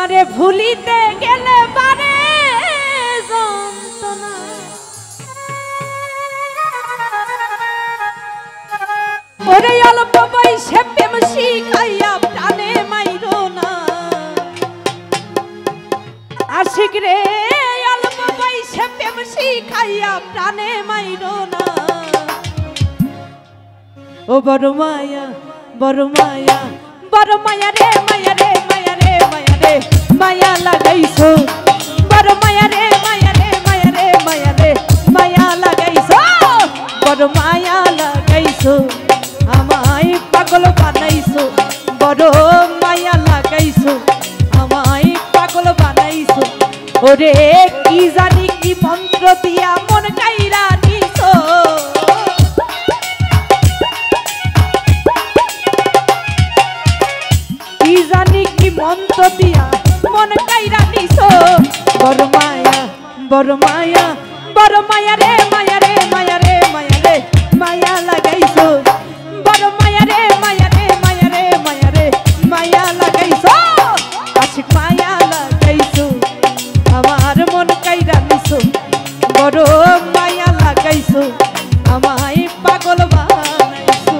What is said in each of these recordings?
তোমারে ভুলিতে গেলে বারে যন্ত্রণা ওরে অল্প বয়সে প্রেম শিখাইয়া প্রাণে মাইরো না আশিক রে অল্প বয়সে প্রেম শিখাইয়া প্রাণে মাইরো না ও বড় মায়া বড় মায়া বড় মায়া রে মায়া রে মায়া রে মায়া রে মায়া লাগাইছো বড় মায়া রে মায়া রে মায়া রে মায়া রে মায়া লাগাইছো বড় মায়া লাগাইছো আমায় পাগল বানাইছো বড় মায়া লাগাইছো আমায় পাগল বানাইছো ওরে কি জানি কি মন্ত্র দিয়া মন কাইরা নিছো কি জানি কি মন্ত্র দিয়া মন কাইরা নিছো বড় মায়া বড় মায়া বড় মায়া রে মায়া রে মায়া রে মায়া রে মায়া লাগাইছো বড় মায়া রে মায়া রে মায়া রে মায়া রে মায়া লাগাইছো আশিক মায়া লাগাইছো আমার মন কাইরা নিছো বড় মায়া লাগাইছো আমায় পাগল বানাইছো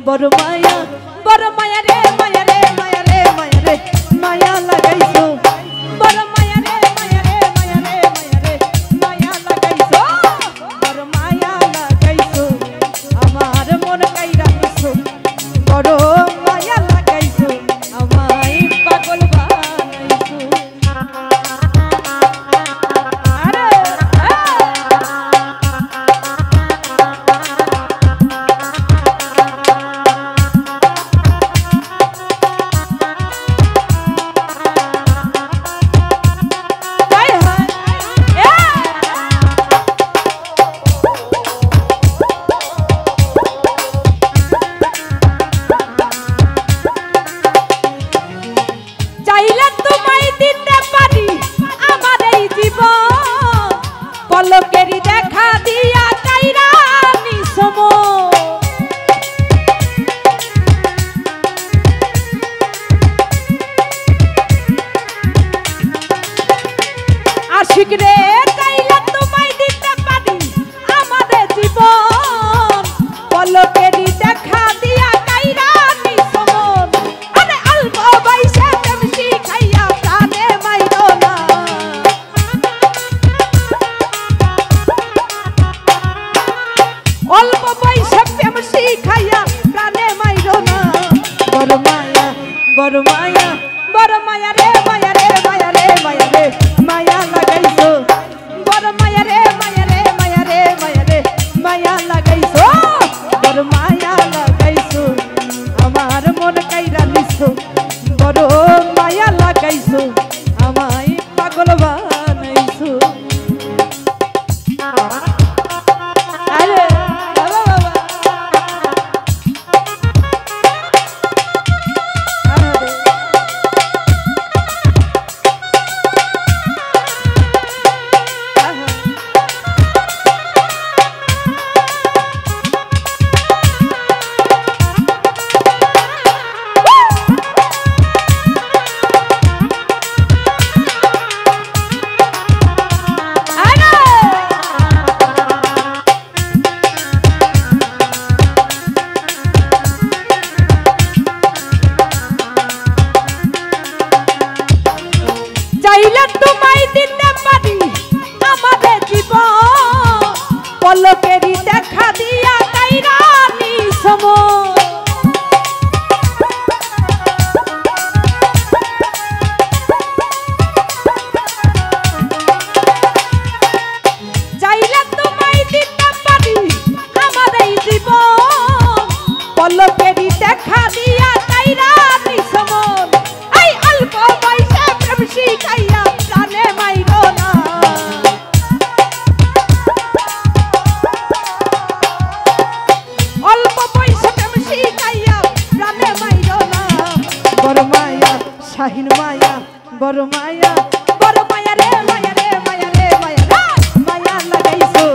বড় মায়া বড় মায়া রে মায়া রে মায়া রে মায়া রে মায়া লাগাইছো বড় মায়া রে মায়া রে মায়া রে মায়া রে মায়া লাগাইছো বড় মায়া লাগাইছো আমার মন কাইরা নিছো বড় মায়া লাগাইছো আমায় পাগল বানাইছো আরে পলকেরি দেখা দিয়া কাইরা নিসম আশিক রে চাইলে তোমায় দিতে পারি আমাদের জীবন পলকেরি দেখা দিয়া কাইরা নিসম আরে অল্প বয়সে প্রেম শিখাইয়া প্রাণে মাইরো না অল্প বয়সে প্রেম শিখাইয়া প্রাণে মাইরো না বড় মায়া বড় মায়া বড় মায়া রে মায়া রে মায়া রে মায়া রে মায়া লাগাইছো বড় মায়া রে মায়া রে মায়া রে মায়া রে মায়া লাগাইছো বড় মায়া লাগাইছো আমার মন কাইরা নিছো বড় মায়া লাগাইছো আমায় পাগল বানাইছো আরে চাইলে তোমায় দিতে পারি আমাদের জীবন পলকেরই দেখা দিয়া কাইরা নিসম চাইলে তোমায় দিতে পারি আমাদের জীবন পলকেরই দেখা দিয়া কাইরা নিসম এই অল্প বয়সে প্রেম শিখাইয়া প্রাণে মাইরো না অল্প বয়সে প্রেম শিখাইয়া প্রাণে মাইরো না বড় মায়া শাহিন মায়া বড় মায়া রে মায়া রে মায়া রে মায়া রে মায়া লাগাইছো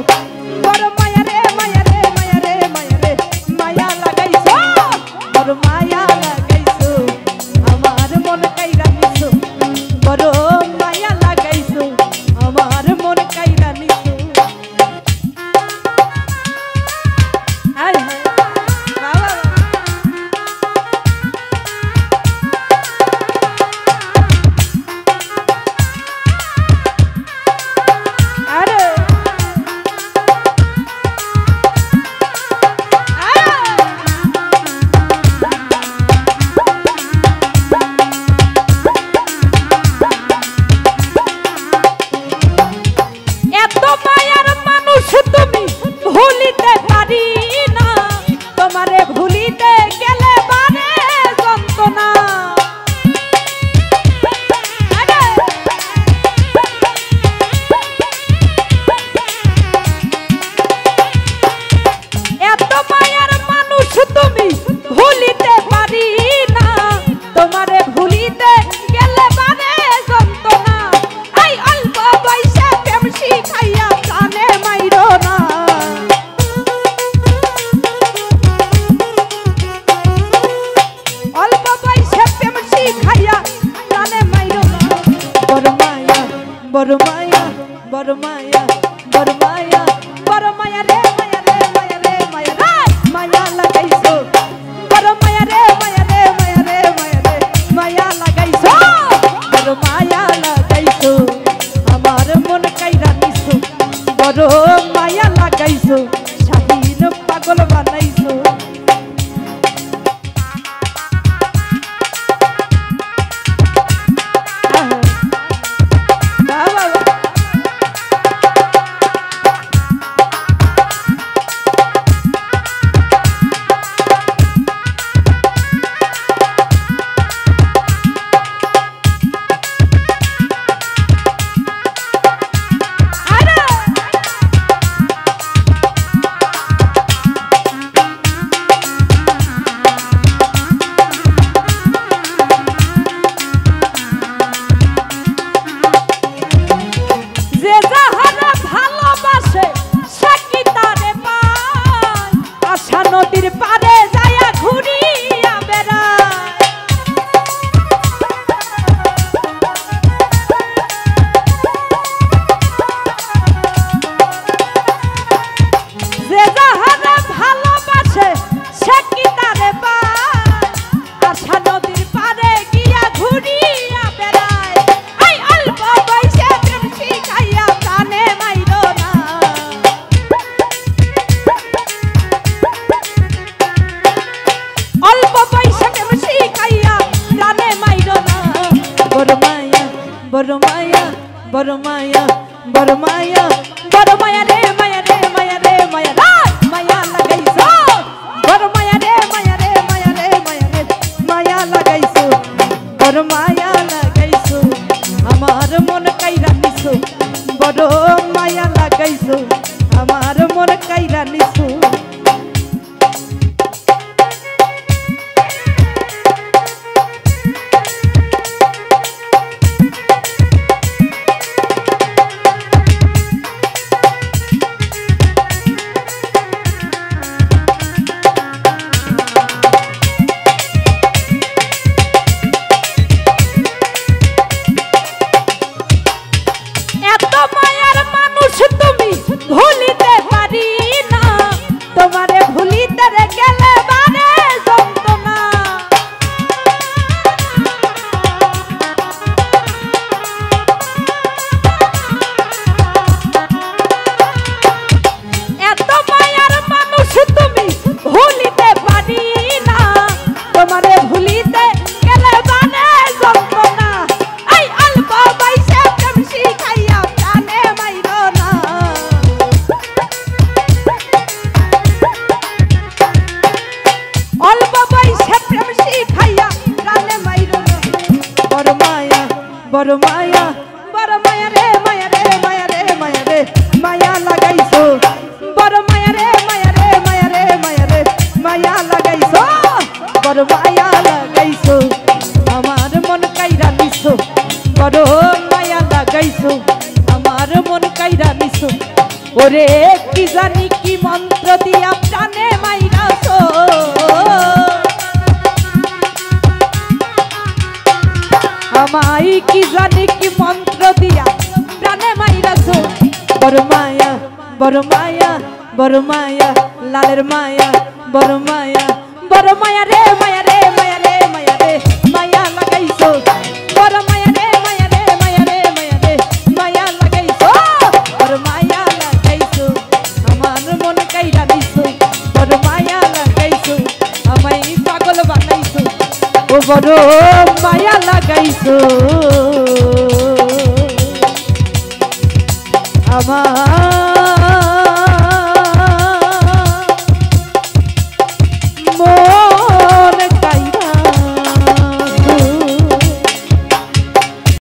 বড় মায়া রে মায়া রে মায়া রে মায়া রে মায়া লাগাইছো বড় মায়া লাগাইছো আমার মন কাইরা নিছো বড় মায়া লাগাইছো আমার মন কাইরা নিছো হায় হায় বাবা আরে এত মায়ার মানুষ তুমি ভুলিতে পারি না তোমারে ভুলিতে গেলে বারে যন্ত্রণা এত মায়ার মানুষ তুমি ভুলিতে পারি না তোমারে ভুলিতে গেলে বারে যন্ত্রণা এই অল্প বয়সে প্রেম শিখাইয়া প্রাণে মাইরো না অল্প বয়সে প্রেম শিখাইয়া প্রাণে মাইরো না বড় মায়া বড় মায়া বড় মায়া বড় মায়া বড় মায়া রে মায়া রে মায়া রে মায়া রে মায়া লাগাইছো বড় মায়া রে মায়া রে মায়া রে মায়া রে মায়া লাগাইছো বড় মায়া লাগাইছো আমার মন কাইরা নিছো বড় মায়া লাগাইছো শাহিন পাগল বানাইছো বাবা যে যাহারা ভালোবাসে সে কি তারে পায় আশা নদীর পারে যায়া ঘুরিয়া বেড়ায় যে যাহারা ভালোবাসে সে কি তারে পায় আশা নদীর পারে গিয়া ঘুরিয়া বেড়ায় এই অল্প বয়সে প্রেম শিখাইয়া প্রাণে মাইরো না অল্প বয়সে প্রেম শিখাইয়া প্রাণে মাইরো না বড় মায়া বড় মায়া বড় মায়া বড় মায়া বড় মায়া রে মায়া রে মায়া রে মায়া রে মায়া লাগাইছো বড় মায়া রে মায়া রে মায়া রে মায়া রে মায়া লাগাইছো বড় মায়া লাগাইছো আমার মন কাইরা নিছো বড় মায়া লাগাইছো আমার মন কাইরা নিছো লাগাইছো আমার মন কাইরা নিছো ওরে কি জানি কি মন্ত্র দিয়া প্রাণে মাইরাছো আমায় কি জানি কি মন্ত্র দিয়া প্রাণে মাইরাছো বড় মায়া বড় মায়া বড় মায়া লালের মায়া বড় মায়া রে মায়া রে মায়া রে মায়া রে মায়া লাগাইছো বড় মায়া রে মায়া রে মায়া রে মায়া রে মায়া লাগাইছো বড় মায়া লাগাইছো আমার মন কাইরা নিছো বড় মায়া লাগাইছো আমায় পাগল বানাইছো ও বড় মায়া লাগাইছো